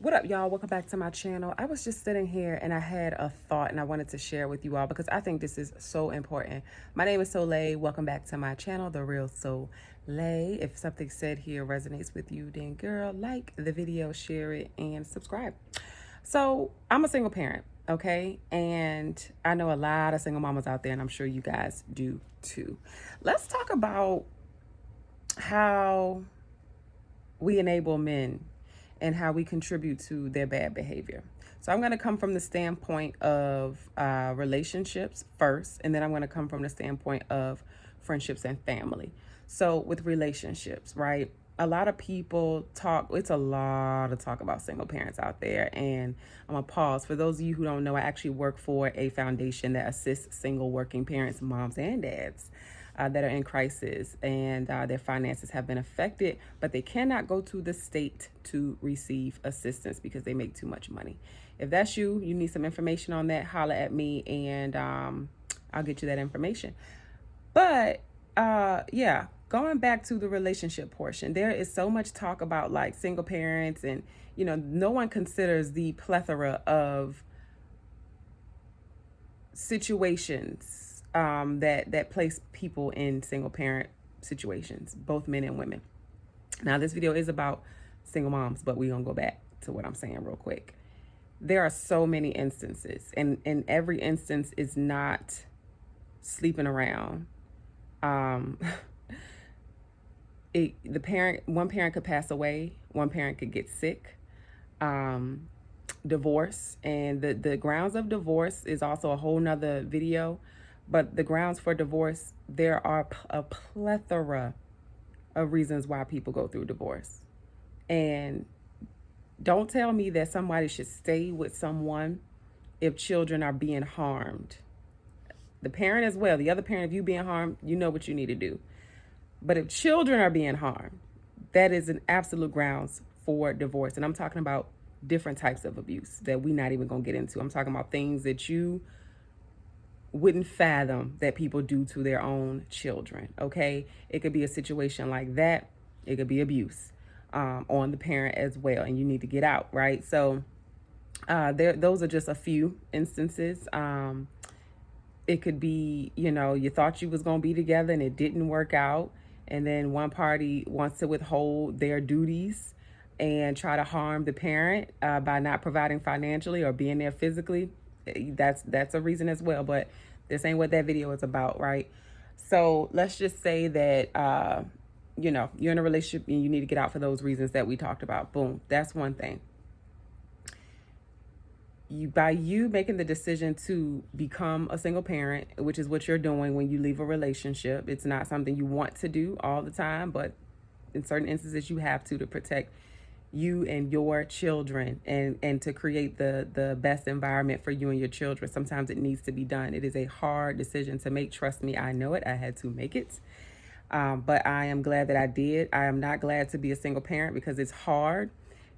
What up, y'all? Welcome back to my channel. I was just sitting here and I had a thought and I wanted to share with you all because I think this is so important. My name is Soleil. Welcome back to my channel, The Real Soleil. If something said here resonates with you, then girl, like the video, share it, and subscribe. So I'm a single parent, okay? And I know a lot of single mamas out there, and I'm sure you guys do too. Let's talk about how we enable men and how we contribute to their bad behavior. So I'm going to come from the standpoint of relationships first, and then I'm going to come from the standpoint of friendships and family. So with relationships, right? A lot of people talk, it's a lot of talk about single parents out there. And I'm going to pause. For those of you who don't know, I actually work for a foundation that assists single working parents, moms and dads, that are in crisis and their finances have been affected, but they cannot go to the state to receive assistance because they make too much money. If that's you, you need some information on that, holler at me and I'll get you that information. But yeah, going back to the relationship portion, there is so much talk about like single parents and, you know, no one considers the plethora of situations that place people in single parent situations, both men and women. Now, this video is about single moms, but we're going to go back to what I'm saying real quick. There are so many instances, and every instance is not sleeping around. One parent could pass away, one parent could get sick, divorce, and the grounds of divorce is also a whole nother video. But the grounds for divorce, there are a plethora of reasons why people go through divorce. And don't tell me that somebody should stay with someone if children are being harmed. The parent as well, the other parent, if you being harmed, you know what you need to do. But if children are being harmed, that is an absolute grounds for divorce. And I'm talking about different types of abuse that we're not even going to get into. I'm talking about things that you wouldn't fathom that people do to their own children. Okay, it could be a situation like that. It could be abuse on the parent as well, and you need to get out, right? So those are just a few instances. It could be, you know, you thought you was gonna be together and it didn't work out, and then one party wants to withhold their duties and try to harm the parent by not providing financially or being there physically. That's a reason as well, but this ain't what that video is about, right? So let's just say that you know, you're in a relationship and you need to get out for those reasons that we talked about. Boom, that's one thing. By you making the decision to become a single parent, which is what you're doing when you leave a relationship, it's not something you want to do all the time, but in certain instances you have to protect you and your children and to create the best environment for you and your children. Sometimes it needs to be done. It is a hard decision to make. Trust me, I know it. I had to make it. But I am glad that I did. I am not glad to be a single parent because it's hard.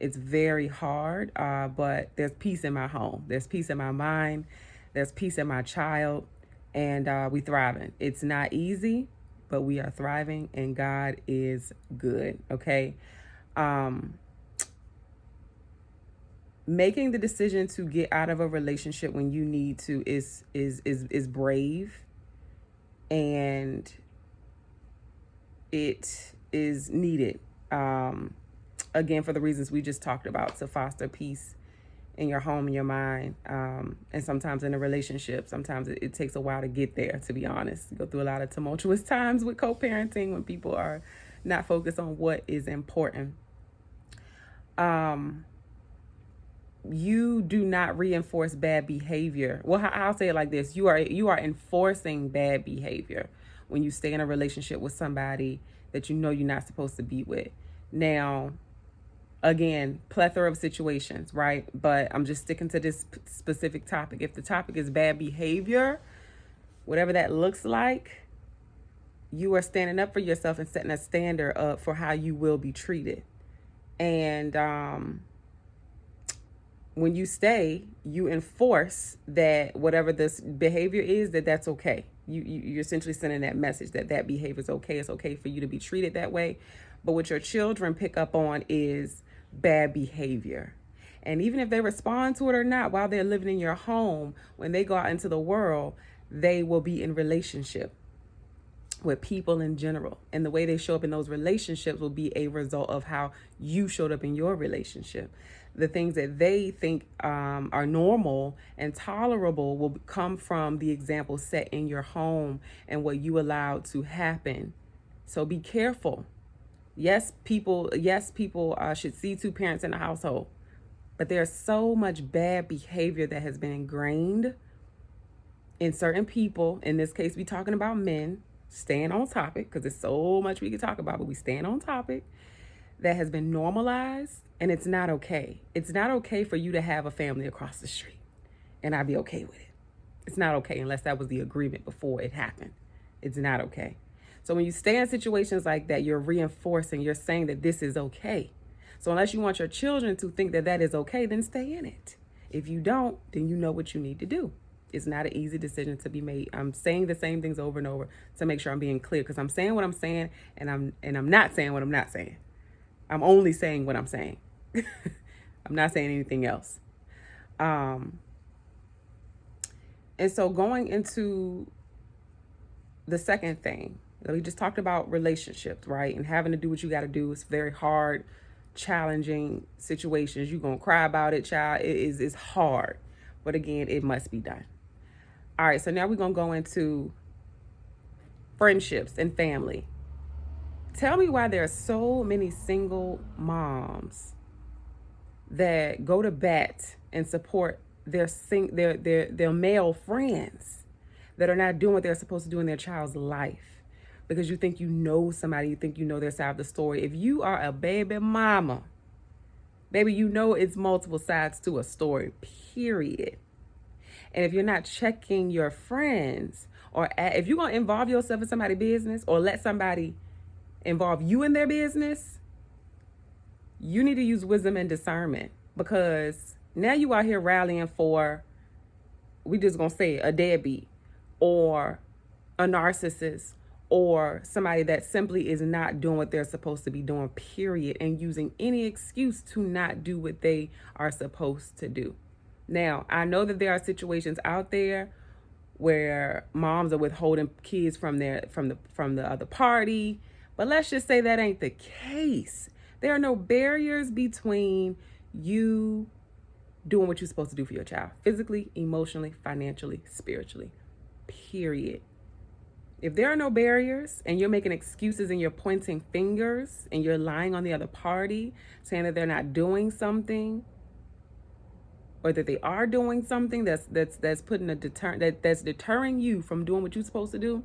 It's very hard. But there's peace in my home. There's peace in my mind. There's peace in my child. And we thriving. It's not easy, but we are thriving and God is good. Okay. Making the decision to get out of a relationship when you need to is brave, and it is needed. Again, for the reasons we just talked about, to foster peace in your home and your mind. And sometimes in a relationship, sometimes it takes a while to get there, to be honest. You go through a lot of tumultuous times with co-parenting when people are not focused on what is important. You do not reinforce bad behavior. Well, I'll say it like this. You are enforcing bad behavior when you stay in a relationship with somebody that you know you're not supposed to be with. Now, again, plethora of situations, right? But I'm just sticking to this specific topic. If the topic is bad behavior, whatever that looks like, you are standing up for yourself and setting a standard up for how you will be treated. And when you stay, you enforce that whatever this behavior is, that's okay. You're essentially sending that message that behavior is okay. It's okay for you to be treated that way. But what your children pick up on is bad behavior. And even if they respond to it or not, while they're living in your home, when they go out into the world, they will be in relationship with people in general. And the way they show up in those relationships will be a result of how you showed up in your relationship. The things that they think are normal and tolerable will come from the example set in your home and what you allowed to happen. So be careful. Yes, people should see two parents in a household, but there's so much bad behavior that has been ingrained in certain people. In this case, we're talking about men, staying on topic, because there's so much we can talk about, but we stand on topic, that has been normalized, and it's not okay. It's not okay for you to have a family across the street, and I'd be okay with it. It's not okay unless that was the agreement before it happened. It's not okay. So when you stay in situations like that, you're reinforcing, you're saying that this is okay. So unless you want your children to think that that is okay, then stay in it. If you don't, then you know what you need to do. It's not an easy decision to be made. I'm saying the same things over and over to make sure I'm being clear, because I'm saying what I'm saying, and I'm not saying what I'm not saying. I'm only saying what I'm saying. I'm not saying anything else. And so going into the second thing, we just talked about relationships, right? And having to do what you got to do. It's very hard, challenging situations. You're going to cry about it, child. It's hard. But again, it must be done. All right, so now we're going to go into friendships and family. Tell me why there are so many single moms that go to bat and support their male friends that are not doing what they're supposed to do in their child's life, because you think you know somebody, you think you know their side of the story. If you are a baby mama, baby, you know it's multiple sides to a story, period. And if you're not checking your friends, or if you're going to involve yourself in somebody's business or let somebody involve you in their business, you need to use wisdom and discernment, because now you out here rallying for, we just going to say, a deadbeat or a narcissist or somebody that simply is not doing what they're supposed to be doing, period, and using any excuse to not do what they are supposed to do. Now, I know that there are situations out there where moms are withholding kids from the other party, but let's just say that ain't the case. There are no barriers between you doing what you're supposed to do for your child, physically, emotionally, financially, spiritually, period. If there are no barriers and you're making excuses and you're pointing fingers and you're lying on the other party, saying that they're not doing something, or that they are doing something that's putting that's deterring you from doing what you're supposed to do,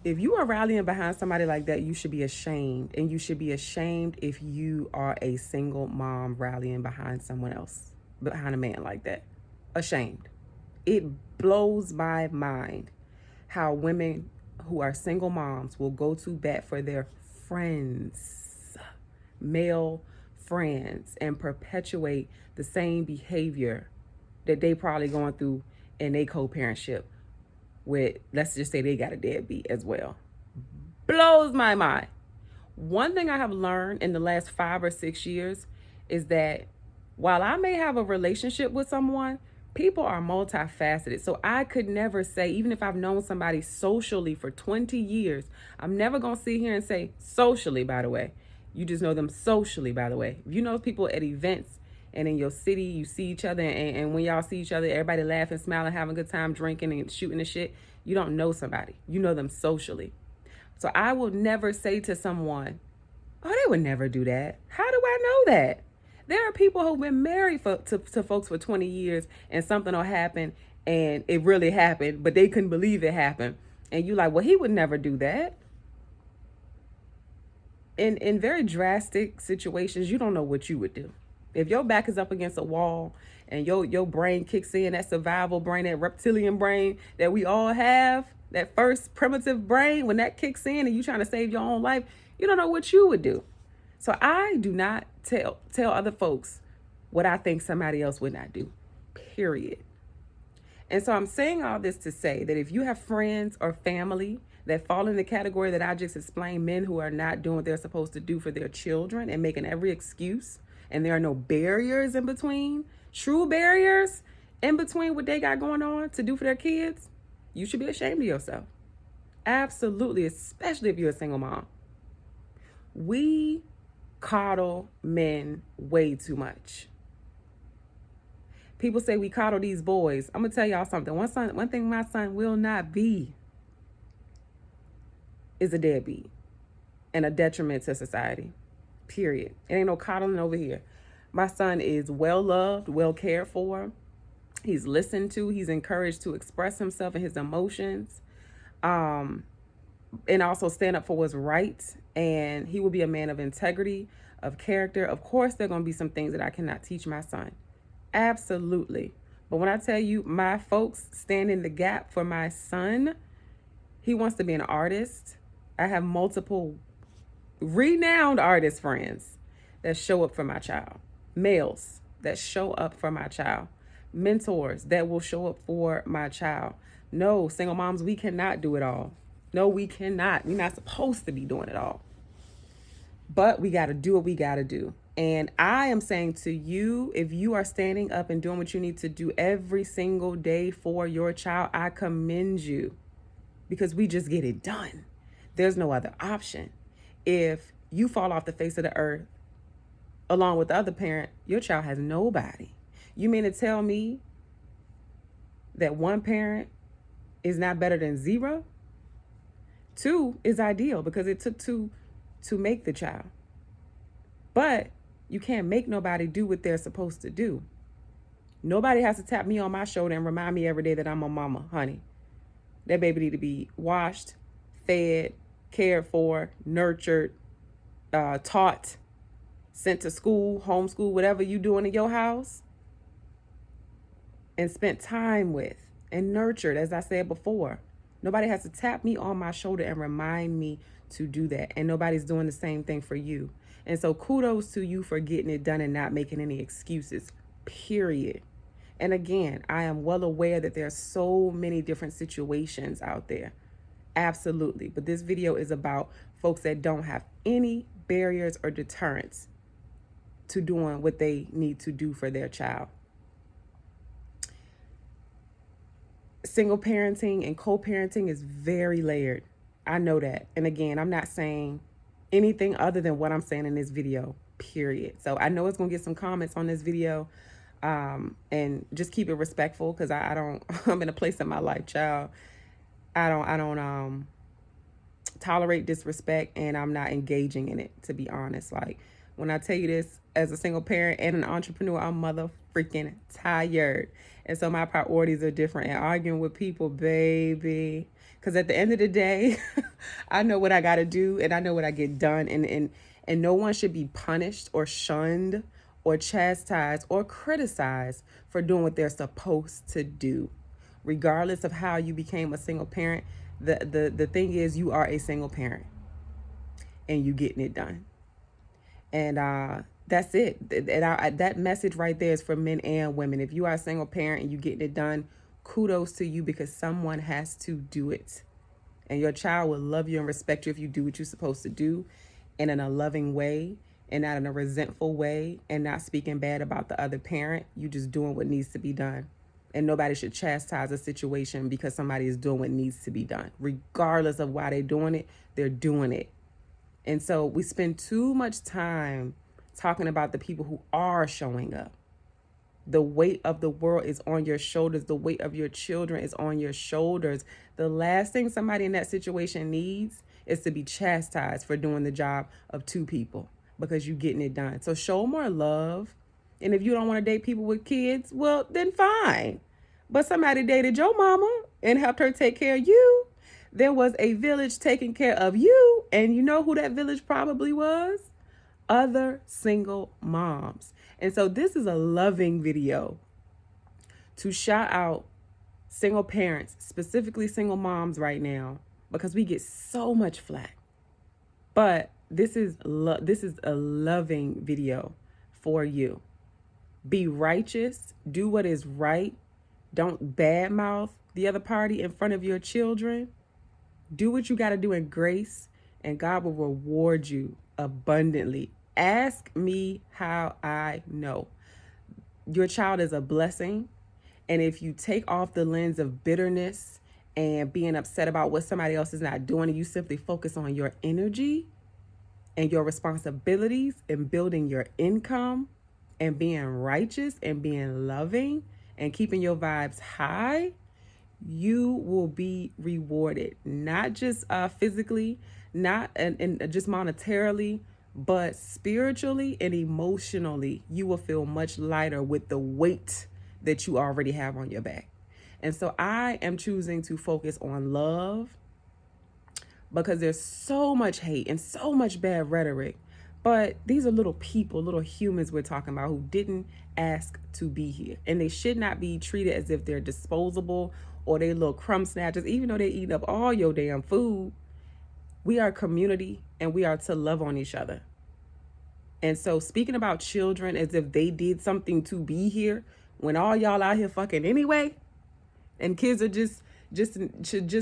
if you are rallying behind somebody like that, you should be ashamed. And you should be ashamed if you are a single mom rallying behind someone else, behind a man like that. Ashamed. It blows my mind how women who are single moms will go to bat for their friends, male friends, and perpetuate the same behavior that they probably going through in a co-parentship with, let's just say they got a deadbeat as well. Blows my mind. One thing I have learned in the last 5 or 6 years is that while I may have a relationship with someone, people are multifaceted. So I could never say, even if I've known somebody socially for 20 years, I'm never going to sit here and say socially, by the way. You just know them socially, by the way. If you know people at events and in your city, you see each other, and when y'all see each other, everybody laughing, smiling, having a good time, drinking and shooting the shit, you don't know somebody. You know them socially. So I will never say to someone, oh, they would never do that. How do I know that? There are people who've been married to folks for 20 years and something will happen and it really happened, but they couldn't believe it happened. And you like, well, he would never do that. In very drastic situations, you don't know what you would do. If your back is up against a wall and your brain kicks in, that survival brain, that reptilian brain that we all have, that first primitive brain, when that kicks in and you're trying to save your own life, you don't know what you would do. So I do not tell other folks what I think somebody else would not do, period. And so I'm saying all this to say that if you have friends or family that fall in the category that I just explained, men who are not doing what they're supposed to do for their children and making every excuse and there are no barriers in between, true barriers in between what they got going on to do for their kids, you should be ashamed of yourself. Absolutely, especially if you're a single mom. We coddle men way too much. People say we coddle these boys. I'm gonna tell y'all something. One thing my son will not be is a deadbeat and a detriment to society. Period. It ain't no coddling over here. My son is well loved, well cared for. He's listened to. He's encouraged to express himself and his emotions, and also stand up for what's right. And he will be a man of integrity, of character. Of course, there are going to be some things that I cannot teach my son. Absolutely. But when I tell you my folks stand in the gap for my son, he wants to be an artist. I have multiple renowned artist friends that show up for my child. Males that show up for my child. Mentors that will show up for my child. No, single moms, we cannot do it all. No, we cannot. We're not supposed to be doing it all. But we got to do what we got to do. And I am saying to you, if you are standing up and doing what you need to do every single day for your child, I commend you, because we just get it done. There's no other option. If you fall off the face of the earth along with the other parent, your child has nobody. You mean to tell me that one parent is not better than zero? Two is ideal because it took two to make the child. But you can't make nobody do what they're supposed to do. Nobody has to tap me on my shoulder and remind me every day that I'm a mama, honey. That baby need to be washed, fed, cared for, nurtured, taught, sent to school, homeschool, whatever you doing in your house, and spent time with and nurtured, as I said before. Nobody has to tap me on my shoulder and remind me to do that. And nobody's doing the same thing for you. And so kudos to you for getting it done and not making any excuses, period. And again, I am well aware that there are so many different situations out there. Absolutely. But this video is about folks that don't have any barriers or deterrents to doing what they need to do for their child. Single parenting and co-parenting is very layered. I know that. And again, I'm not saying anything other than what I'm saying in this video, period. So I know it's going to get some comments on this video, and just keep it respectful, because I don't, I'm in a place in my life, child. I don't tolerate disrespect, and I'm not engaging in it, to be honest. Like, when I tell you this, as a single parent and an entrepreneur, I'm mother freaking tired. And so my priorities are different. And arguing with people, baby, because at the end of the day, I know what I got to do, and I know what I get done. And no one should be punished or shunned or chastised or criticized for doing what they're supposed to do. Regardless of how you became a single parent, the thing is, you are a single parent and you getting it done. And that's it. And that message right there is for men and women. If you are a single parent and you getting it done, kudos to you, because someone has to do it. And your child will love you and respect you if you do what you're supposed to do, and in a loving way, and not in a resentful way, and not speaking bad about the other parent. You just doing what needs to be done. And nobody should chastise a situation because somebody is doing what needs to be done. Regardless of why they're doing it, they're doing it. And so we spend too much time talking about the people who are showing up. The weight of the world is on your shoulders. The weight of your children is on your shoulders. The last thing somebody in that situation needs is to be chastised for doing the job of two people, because you're getting it done. So show more love. And if you don't want to date people with kids, well, then fine. But somebody dated your mama and helped her take care of you. There was a village taking care of you. And you know who that village probably was? Other single moms. And so this is a loving video to shout out single parents, specifically single moms right now, because we get so much flack. But this is a loving video for you. Be righteous, do what is right. Don't badmouth the other party in front of your children. Do what you got to do in grace, and God will reward you abundantly Ask me how I know. Your child is a blessing. And if you take off the lens of bitterness and being upset about what somebody else is not doing, and you simply focus on your energy and your responsibilities and building your income and being righteous and being loving and keeping your vibes high, you will be rewarded, not just physically, not and just monetarily, but spiritually and emotionally. You will feel much lighter with the weight that you already have on your back. And so I am choosing to focus on love, because there's so much hate and so much bad rhetoric. But these are little people, little humans we're talking about, who didn't ask to be here. And they should not be treated as if they're disposable or they little crumb snatchers, even though they eat up all your damn food. We are a community and we are to love on each other. And so speaking about children as if they did something to be here, when all y'all out here fucking anyway, and kids are just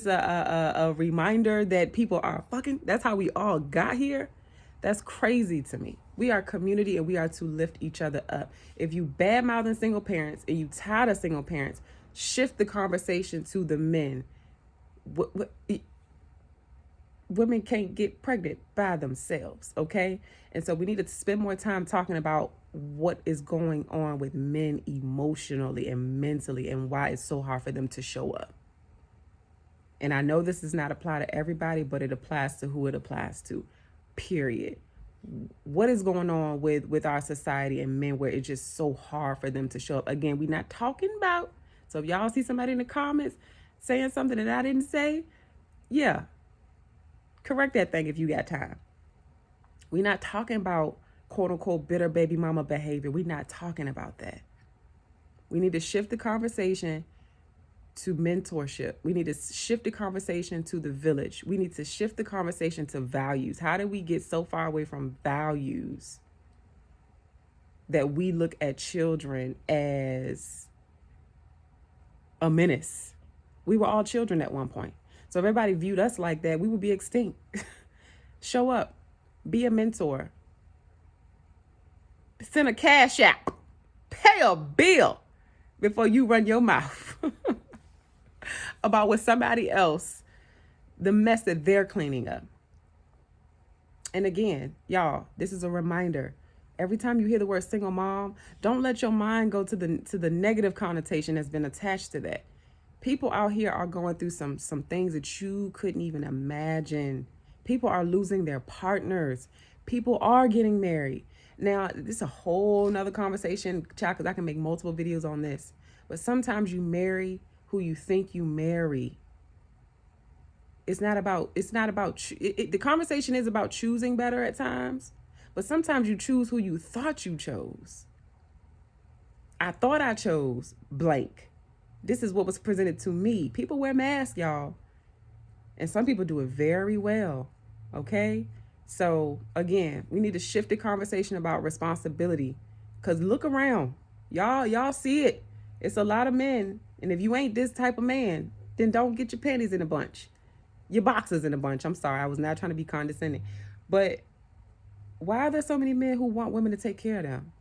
a reminder that people are fucking. That's how we all got here. That's crazy to me. We are a community and we are to lift each other up. If you bad-mouthing single parents and you tired of single parents, shift the conversation to the men. Women can't get pregnant by themselves, okay? And so we need to spend more time talking about what is going on with men emotionally and mentally and why it's so hard for them to show up. And I know this does not apply to everybody, but it applies to who it applies to, period. What is going on with our society and men where it's just so hard for them to show up? Again, we're not talking about, so if y'all see somebody in the comments saying something that I didn't say, yeah, correct that thing if you got time. We're not talking about quote unquote bitter baby mama behavior. We're not talking about that. We need to shift the conversation to mentorship. We need to shift the conversation to the village. We need to shift the conversation to values. How did we get so far away from values that we look at children as a menace? We were all children at one point. So if everybody viewed us like that, we would be extinct. Show up. Be a mentor. Send a cash app. Pay a bill before you run your mouth about what somebody else, the mess that they're cleaning up. And again, y'all, this is a reminder. Every time you hear the word single mom, don't let your mind go to the negative connotation that's been attached to that. People out here are going through some things that you couldn't even imagine. People are losing their partners. People are getting married. Now, this is a whole nother conversation, child, because I can make multiple videos on this. But sometimes you marry who you think you marry. The conversation is about choosing better at times, but sometimes you choose who you thought you chose. I thought I chose blank. This is what was presented to me. People wear masks, y'all. And some people do it very well. Okay? So again, we need to shift the conversation about responsibility. Cause look around. Y'all see it. It's a lot of men. And if you ain't this type of man, then don't get your panties in a bunch. Your boxes in a bunch. I'm sorry. I was not trying to be condescending. But why are there so many men who want women to take care of them?